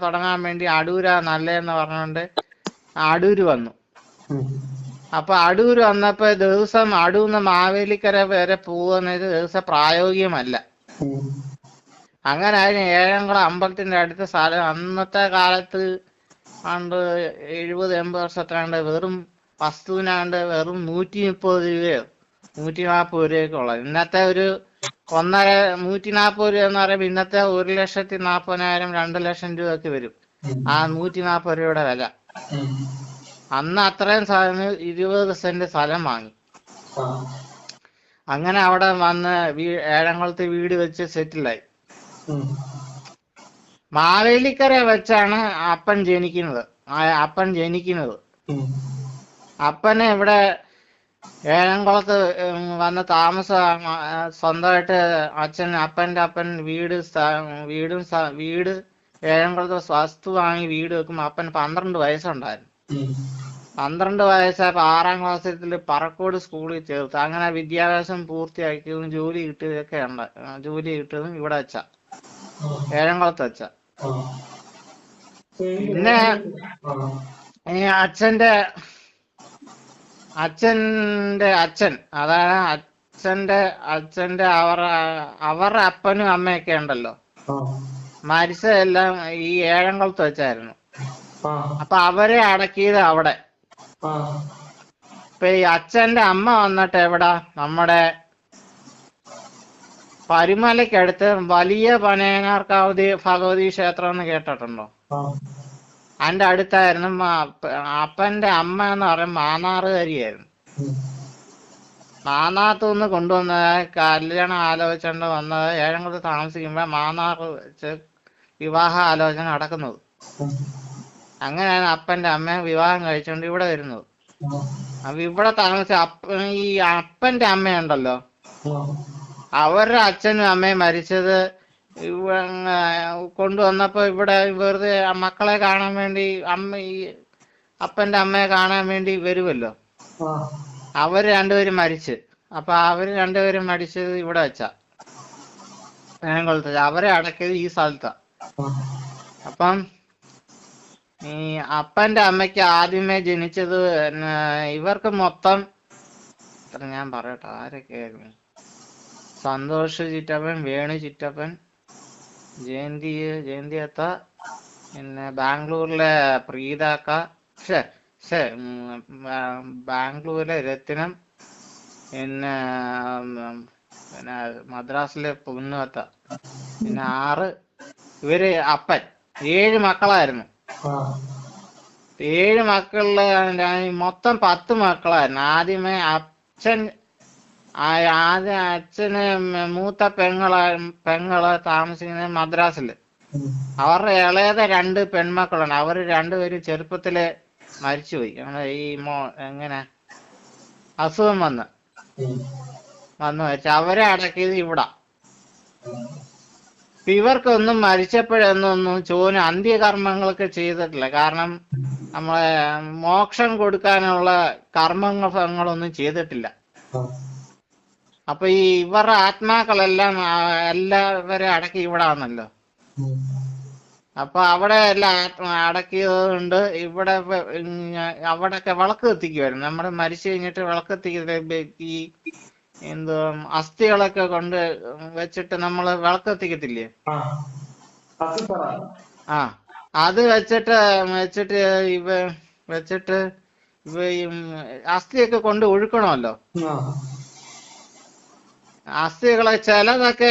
തുടങ്ങാൻ വേണ്ടി അടൂരാ നല്ലതെന്ന് പറഞ്ഞുകൊണ്ട് അടൂര് വന്നു. അപ്പൊ അടൂര് വന്നപ്പോ ദിവസം അടൂന്ന് മാവേലിക്കര വരെ പോകുന്നത് ദിവസം പ്രായോഗികമല്ല. അങ്ങനെ അതിന് ഏഴംകുളം അമ്പലത്തിന്റെ അടുത്ത സ്ഥലം അന്നത്തെ കാലത്ത് ആണ്ട് 70-80 വർഷത്താണ്ട് വെറും വസ്തുവിനാണ്ട് വെറും 130 രൂപയോ 140 രൂപയൊക്കെ ഉള്ളത്. ഇന്നത്തെ ഒരു 140 രൂപ എന്ന് പറയുമ്പോൾ ഇന്നത്തെ 1,40,000 2 ലക്ഷം രൂപയൊക്കെ വരും ആ 140 രൂപയുടെ വില. അന്ന് അത്രയും സ്ഥലം 20 സെന്റ് സ്ഥലം വാങ്ങി. അങ്ങനെ അവിടെ വന്ന് ഏഴംകുളത്ത് വീട് വെച്ച് സെറ്റിലായി. മാവേലിക്കര വെച്ചാണ് അപ്പൻ ജനിക്കുന്നത്. അപ്പന് ഇവിടെ ഏഴംകുളത്ത് വന്ന് താമസം സ്വന്തമായിട്ട് അപ്പന്റെ അപ്പൻ വീട് ഏഴംകുളത്ത് വസ്തു വാങ്ങി വീട് വെക്കുമ്പോ അപ്പന് 12 വയസ്സുണ്ടായിരുന്നു. 12 വയസ്സായപ്പോ 6ാം ക്ലാസ്സിൽ പറക്കോട് സ്കൂളിൽ ചേർത്ത്. അങ്ങനെ വിദ്യാഭ്യാസം പൂർത്തിയാക്കിയതും ജോലി കിട്ടിയതും ഇവിടെ വെച്ച ഏഴംകുളത്ത് വെച്ച. പിന്നെ ഈ അച്ഛന്റെ അച്ഛൻ, അതായത് അച്ഛന്റെ അവരുടെ അപ്പനും അമ്മയൊക്കെ ഉണ്ടല്ലോ, മരിച്ചതെല്ലാം ഈ ഏഴംകുളത്ത് വെച്ചായിരുന്നു. അപ്പൊ അവരെ അടക്കിയത് അവിടെ. ഇപ്പൊ ഈ അച്ഛന്റെ അമ്മ വന്നിട്ട് എവിടാ, നമ്മുടെ പരുമലയ്ക്കടുത്ത് വലിയ പനയനാർക്കാവതി ഭഗവതി ക്ഷേത്രം എന്ന് കേട്ടിട്ടുണ്ടോ? അതിന്റെ അടുത്തായിരുന്നു. അപ്പന്റെ അമ്മ എന്ന് പറയുമ്പോൾ മാന്നാറുകാരിയായിരുന്നു. മാന്നാത്തുനിന്ന് കൊണ്ടുവന്ന കല്യാണം ആലോചിച്ചുകൊണ്ട് വന്നത് ഏഴംകുളത്ത് താമസിക്കുമ്പോ മാന്നാറ് വെച്ച് വിവാഹ ആലോചന നടക്കുന്നത്. അങ്ങനെയാണ് അപ്പന്റെ അമ്മ വിവാഹം കഴിച്ചുകൊണ്ട് ഇവിടെ വരുന്നത്. അപ്പൊ ഇവിടെ താമസിച്ച ഈ അപ്പന്റെ അമ്മയുണ്ടല്ലോ, അവരുടെ അച്ഛനും അമ്മയും മരിച്ചത് കൊണ്ടുവന്നപ്പോ ഇവിടെ വെറുതെ മക്കളെ കാണാൻ വേണ്ടി ഈ അപ്പന്റെ അമ്മയെ കാണാൻ വേണ്ടി വരുമല്ലോ. അവര് രണ്ടുപേരും മരിച്ച്. അപ്പൊ അവര് രണ്ടുപേരും മരിച്ചത് ഇവിടെ വെച്ചാ ഏഴംകുളത്ത്. അവരെ അടക്കിയത് ഈ സ്ഥലത്താ. അപ്പം ഈ അപ്പന്റെ അമ്മയ്ക്ക് ആദ്യമേ ജനിച്ചത് ഇവർക്ക് മൊത്തം ഞാൻ പറയട്ടെ ആരൊക്കെയായിരുന്നു: സന്തോഷ് ചിറ്റപ്പൻ, വേണു ചിറ്റപ്പൻ, ജയന്തിയത്ത, പിന്നെ ബാംഗ്ലൂരിലെ പ്രീതാക്ക, ബാംഗ്ലൂരിലെ രത്നം, പിന്നെ മദ്രാസിലെ പൊന്നുവത്ത, പിന്നെ 6 ഇവര് അപ്പൻ. 7 മക്കളായിരുന്നു. 7 മക്കളില് മൊത്തം 10 മക്കളായിരുന്നു. ആദ്യമേ അച്ഛന് മൂത്ത പെങ്ങള് താമസിക്കുന്നത് മദ്രാസില്. അവരുടെ ഇളയത് 2 പെൺമക്കളാണ്. അവര് രണ്ടുപേരും ചെറുപ്പത്തില് മരിച്ചുപോയി. ഈ എങ്ങനെ അസുഖം വന്ന് മരിച്ചു. അവരെ അടക്കിയത് ഇവിടെ. ഇവർക്കൊന്നും മരിച്ചപ്പോഴൊന്നും അന്ത്യകർമ്മങ്ങളൊക്കെ ചെയ്തിട്ടില്ല. കാരണം നമ്മളെ മോക്ഷം കൊടുക്കാനുള്ള കർമ്മങ്ങളൊന്നും ചെയ്തിട്ടില്ല. അപ്പൊ ഈ ഇവരുടെ ആത്മാക്കളെല്ലാം എല്ലാവരും അടക്കി ഇവിടെ ആണല്ലോ. അപ്പൊ അവിടെ എല്ലാം അടക്കിയതുകൊണ്ട് ഇവിടെ അവിടെയൊക്കെ വിളക്ക് കത്തിക്കുമായിരുന്നു. നമ്മുടെ മരിച്ചു കഴിഞ്ഞിട്ട് വിളക്ക് കത്തിക്കുന്നത് ഈ അസ്ഥികളൊക്കെ കൊണ്ട് വെച്ചിട്ട് നമ്മള് വിളക്ക് കത്തിക്കത്തില്ലേ? അത് വെച്ചിട്ട് അസ്ഥിയൊക്കെ കൊണ്ട് ഒഴുക്കണമല്ലോ. അസ്ഥികളെ ചിലതൊക്കെ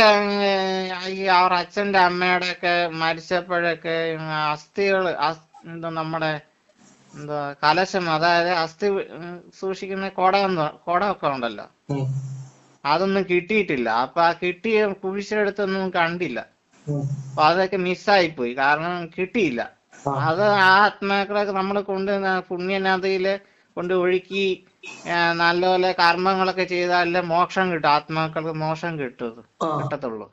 ഈ അവർ അച്ഛന്റെ അമ്മയുടെ ഒക്കെ മരിച്ചപ്പോഴൊക്കെ നമ്മുടെ കലശം, അതായത് അസ്ഥി സൂക്ഷിക്കുന്ന കുടമൊക്കെ ഉണ്ടല്ലോ, അതൊന്നും കിട്ടിയിട്ടില്ല. അപ്പൊ ആ കിട്ടിയ കുഴിച്ചെടുത്തൊന്നും കണ്ടില്ല. അപ്പൊ അതൊക്കെ മിസ്സായിപ്പോയി, കാരണം കിട്ടിയില്ല. അത് ആ ആത്മാക്കളൊക്കെ നമ്മൾ പുണ്യനദിയില് കൊണ്ട് ഒഴുക്കി നല്ലപോലെ കർമ്മങ്ങളൊക്കെ ചെയ്താലേ മോക്ഷം കിട്ടും. ആത്മാക്കൾക്ക് മോക്ഷം കിട്ടത്തുള്ളൂ.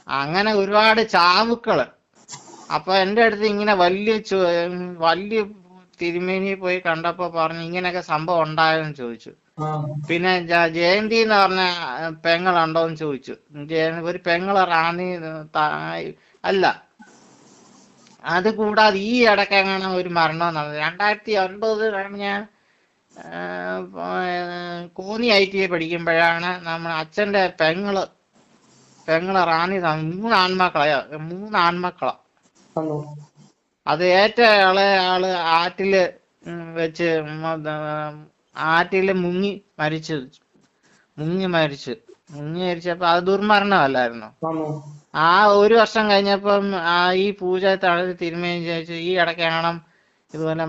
അങ്ങനെ ഒരുപാട് ചാവുക്കള്. അപ്പൊ എന്റെ അടുത്ത് ഇങ്ങനെ വലിയ തിരുമേനി പോയി കണ്ടപ്പോ പറഞ്ഞു ഇങ്ങനെയൊക്കെ സംഭവം ഉണ്ടായെന്ന് ചോദിച്ചു. പിന്നെ ജയന്തി എന്ന് പറഞ്ഞ പെങ്ങളുണ്ടോന്ന് ചോദിച്ചു. ഒരു പെങ്ങള് റാന്നി അല്ല. അത് കൂടാതെ ഈ ഇടയ്ക്കെങ്ങനെ ഒരു മരണം നടന്നത് 2009 ഞാൻ കോന്നി ITI പഠിക്കുമ്പോഴാണ് നമ്മുടെ അച്ഛന്റെ പെങ്ങള് റാന്നി 3 ആൺമക്കളാ. അത് ഏറ്റവും ഇളയ ആള് ആറ്റില് മുങ്ങി മരിച്ചപ്പോ അത് ദുർമരണമല്ലായിരുന്നു. ആ 1 വർഷം കഴിഞ്ഞപ്പം ഈ പൂജ തടഞ്ഞ് തിരുമേനി ചോദിച്ചു, ഈ ഇടയ്ക്കാണ് ഇതുപോലെ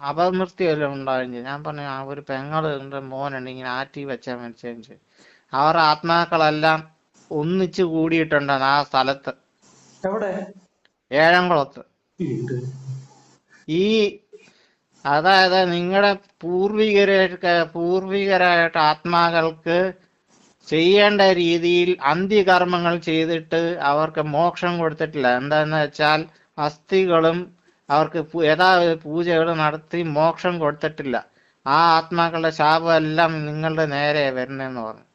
അപമൃത്യു വല്ലതും ഉണ്ടാവുകയും. ഞാൻ പറഞ്ഞു, ഒരു പെങ്ങളുടെ മോനുണ്ട് ഇങ്ങനെ ആറ്റി വെച്ചാൽ മരിച്ചു. അവരുടെ ആത്മാക്കളെല്ലാം ഒന്നിച്ചു കൂടിയിട്ടുണ്ടെന്ന് ആ സ്ഥലത്ത്, ഏഴംകുളത്ത്. അതായത് നിങ്ങളുടെ പൂർവികരായിട്ട് ആത്മാക്കൾക്ക് ചെയ്യേണ്ട രീതിയിൽ അന്ത്യകർമ്മങ്ങൾ ചെയ്തിട്ട് അവർക്ക് മോക്ഷം കൊടുത്തിട്ടില്ല. എന്താന്ന് വെച്ചാൽ അസ്ഥികളും അവർക്ക് യഥാവിധ പൂജകളും നടത്തി മോക്ഷം കൊടുത്തിട്ടില്ല. ആ ആത്മാക്കളുടെ ശാപം എല്ലാം നിങ്ങളുടെ നേരെ വരുന്നെന്ന് പറഞ്ഞു.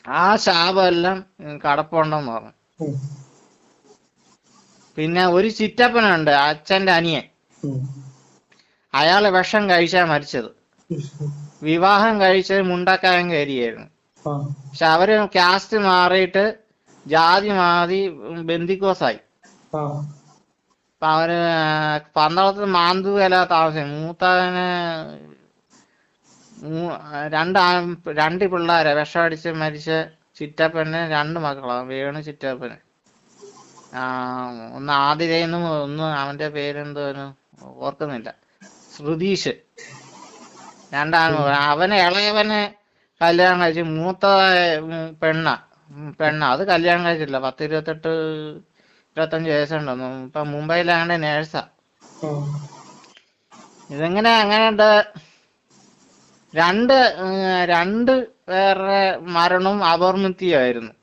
ആ ശാപം എല്ലാം കടപ്പുണ്ടെന്ന് പറഞ്ഞു. പിന്നെ ഒരു ചിറ്റപ്പനുണ്ട്, അച്ഛന്റെ അനിയൻ. അയാള് വിഷം കഴിച്ചാ മരിച്ചത്. വിവാഹം കഴിച്ചത് മുണ്ടക്കായൻ കയറിയായിരുന്നു. പക്ഷെ അവര് കാസ്റ്റ് മാറിയിട്ട് ജാതി മാറി ബന്ദിക്കോസായി. അപ്പൊ അവര് പന്തളത്ത് മാന്തൂല താമസിക്കും. മൂത്തവന് 2 പിള്ളേരെ വിഷമടിച്ച് മരിച്ച ചിറ്റപ്പന് 2 മക്കളാണ്. വേണു ചിറ്റപ്പന്. ഒന്ന് ആതിരയെന്നും ഒന്ന് അവന്റെ പേരെന്തോന്നു ഓർക്കുന്നില്ല, ശ്രുതീഷ്. 2 അവന് ഇളയവന് കല്യാണം കഴിച്ച്. മൂത്ത പെണ്ണ അത് കല്യാണം കഴിച്ചില്ല. 28-25 വയസ്സുണ്ടെന്നു. ഇപ്പൊ മുംബൈയിലാണ്ട് നേഴ്സാ. അങ്ങനെയുണ്ട്. 2 പേരുടെ മരണവും അപമൃത്യുവായിരുന്നു.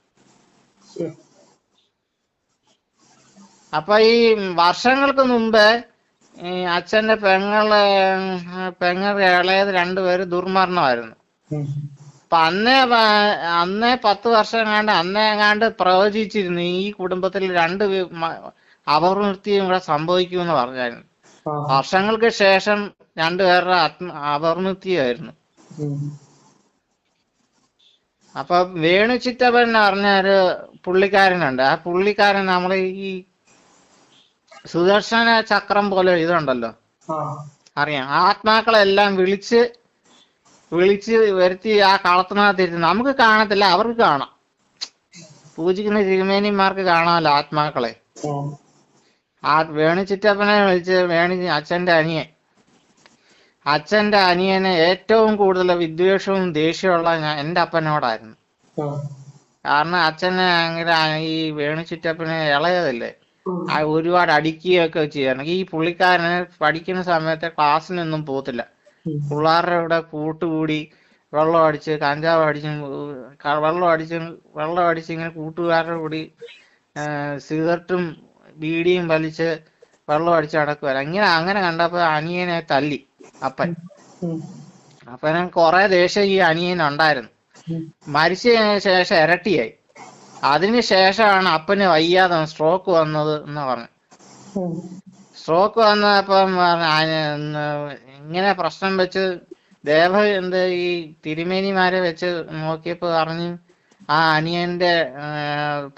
അപ്പൊ ഈ വർഷങ്ങൾക്ക് മുമ്പ് ഈ അച്ഛന്റെ പെങ്ങൾ ഇളയത് 2 പേര് ദുർമരണമായിരുന്നു. അപ്പൊ അന്നേ 10 വർഷം എങ്ങാണ്ട് പ്രവചിച്ചിരുന്നു ഈ കുടുംബത്തിൽ 2 അപമൃത്യും കൂടെ സംഭവിക്കുമെന്ന് പറഞ്ഞായിരുന്നു. വർഷങ്ങൾക്ക് ശേഷം 2 പേരുടെ അപമൃത്യുമായിരുന്നു. അപ്പൊ വേണു ചിറ്റപ്പൻ എന്ന് പറഞ്ഞൊരു പുള്ളിക്കാരനുണ്ട്. ആ പുള്ളിക്കാരൻ നമ്മൾ ഈ സുദർശന ചക്രം പോലെ ഇതുണ്ടല്ലോ, അറിയാം. ആത്മാക്കളെല്ലാം വിളിച്ച് വരുത്തി ആ കളത്തിനകത്തിരുന്ന് നമുക്ക് കാണത്തില്ല, അവർക്ക് കാണാം. പൂജിക്കുന്ന തിരുമേനിമാർക്ക് കാണാമല്ലോ ആത്മാക്കളെ. വേണു ചിറ്റപ്പനെ വിളിച്ച് അച്ഛന്റെ അനിയനെ ഏറ്റവും കൂടുതൽ വിദ്വേഷവും ദേഷ്യമുള്ള എന്റെ അപ്പനോടായിരുന്നു. കാരണം അച്ഛനെ അങ്ങനെ ഈ വേണു ചിറ്റപ്പനെ ഇളയതല്ലേ, ഒരുപാട് അടിക്കുകയൊക്കെ ചെയ്യാറ്. ഈ പുള്ളിക്കാരന് പഠിക്കുന്ന സമയത്ത് ക്ലാസ്സിനൊന്നും പോകത്തില്ല. പിള്ളേരുടെ കൂടെ കൂട്ടുകൂടി വെള്ളം അടിച്ച് ഇങ്ങനെ കൂട്ടുകാരുടെ കൂടി സിഗരറ്റും ബീഡിയും വലിച്ച് വെള്ളം അടിച്ച് നടക്കുവായിരുന്നു. അങ്ങനെ കണ്ടപ്പോ അനിയനെ തല്ലി അപ്പനെ കുറെ ദേഷ്യം ഈ അനിയനുണ്ടായിരുന്നു. മരിച്ചതിന് ശേഷം ഇരട്ടിയായി. അതിന് ശേഷമാണ് അപ്പന് വയ്യാതെ സ്ട്രോക്ക് വന്നത് എന്ന് പറഞ്ഞു. സ്ട്രോക്ക് വന്നപ്പം ഇങ്ങനെ പ്രശ്നം വെച്ച് ഈ തിരുമേനിമാരെ വെച്ച് നോക്കിയപ്പോ പറഞ്ഞു ആ അനിയന്റെ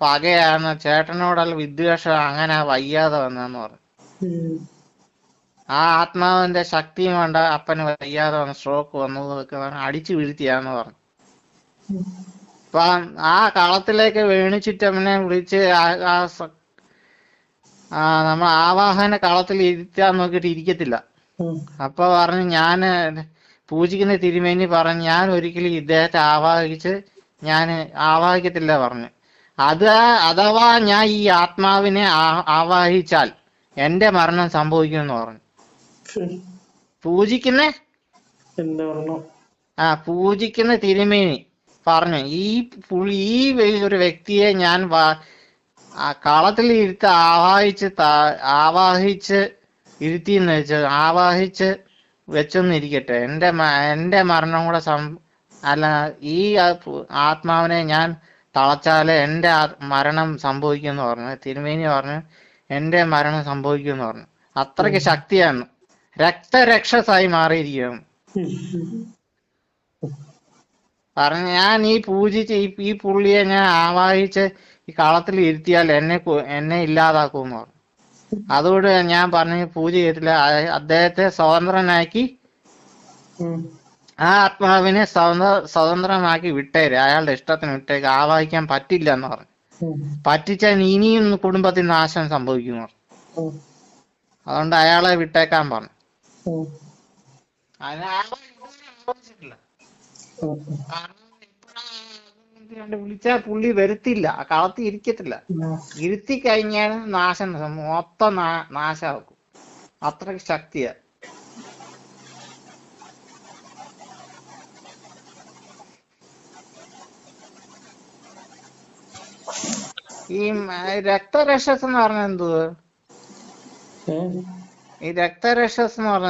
പകയാണ്, ചേട്ടനോടുള്ള വിദ്വേഷം, അങ്ങനെ വയ്യാതെ വന്നെന്ന് പറഞ്ഞു. ആ ആത്മാവിന്റെ ശക്തിയും കൊണ്ട് അപ്പന് വയ്യാതെ വന്ന് സ്ട്രോക്ക് വന്നതൊക്കെ അടിച്ചു വീഴ്ത്തിയാന്ന് പറഞ്ഞു. അപ്പൊ ആ കളത്തിലേക്ക് വേണു ചിറ്റമ്മനെ വിളിച്ച് നമ്മൾ ആവാഹന കളത്തിൽ ഇരുത്താൻ നോക്കിയിട്ട് ഇരിക്കത്തില്ല. അപ്പൊ പറഞ്ഞു, ഞാൻ പൂജിക്കുന്ന തിരുമേനി പറഞ്ഞു ഞാൻ ഒരിക്കലും ഇദ്ദേഹത്തെ ആവാഹിക്കത്തില്ല പറഞ്ഞു. അഥവാ ഞാൻ ഈ ആത്മാവിനെ ആവാഹിച്ചാൽ എന്റെ മരണം സംഭവിക്കുമെന്ന് പറഞ്ഞു. പൂജിക്കുന്ന തിരുമേനി പറഞ്ഞു ഈ ഒരു വ്യക്തിയെ ഞാൻ കളത്തിൽ ആവാഹിച്ച് ഇരുത്തിയെന്ന് വെച്ചാൽ ആവാഹിച്ച് വെച്ചൊന്നിരിക്കട്ടെ, എന്റെ മരണം കൂടെ അല്ല, ഈ ആത്മാവിനെ ഞാൻ തളച്ചാല് എന്റെ മരണം സംഭവിക്കുമെന്ന് പറഞ്ഞു. തിരുമേനി പറഞ്ഞു എന്റെ മരണം സംഭവിക്കുമെന്ന് പറഞ്ഞു. അത്രയ്ക്ക് ശക്തിയാണ്, രക്തരക്ഷസായി മാറിയിരിക്കുകയാണ്. പറഞ്ഞു ഞാൻ ഈ പൂജിച്ച് ഈ പുള്ളിയെ ഞാൻ ആവാഹിച്ച് ഈ കളത്തിൽ ഇരുത്തിയാൽ എന്നെ ഇല്ലാതാക്കുമെന്ന് പറഞ്ഞു. അതുകൊണ്ട് ഞാൻ പറഞ്ഞു പൂജ ചെയ്തില്ല. അദ്ദേഹത്തെ സ്വതന്ത്രനാക്കി, ആ ആത്മാവിനെ സ്വതന്ത്രമാക്കി വിട്ടേര്, അയാളുടെ ഇഷ്ടത്തിന് വിട്ടേക്ക്, ആവാഹിക്കാൻ പറ്റില്ല എന്ന് പറഞ്ഞു. പറ്റിച്ചാൽ ഇനിയും കുടുംബത്തിൽ നാശം സംഭവിക്കുന്നു പറഞ്ഞു. അതുകൊണ്ട് അയാളെ വിട്ടേക്കാൻ പറഞ്ഞു. ആലോചിച്ചിട്ടില്ല. വിളിച്ചാൽ പുള്ളി വരുത്തില്ല, കളത്തി ഇരിക്കത്തില്ല. ഇരുത്തി കഴിഞ്ഞാൽ നാശം മൊത്തം നാശമാക്കും. അത്രയ്ക്ക് ശക്തിയാ. ഈ രക്തരക്ഷസ് എന്ന് പറഞ്ഞ എന്തുവാ? ഈ രക്തരക്ഷസ് എന്ന് പറഞ്ഞ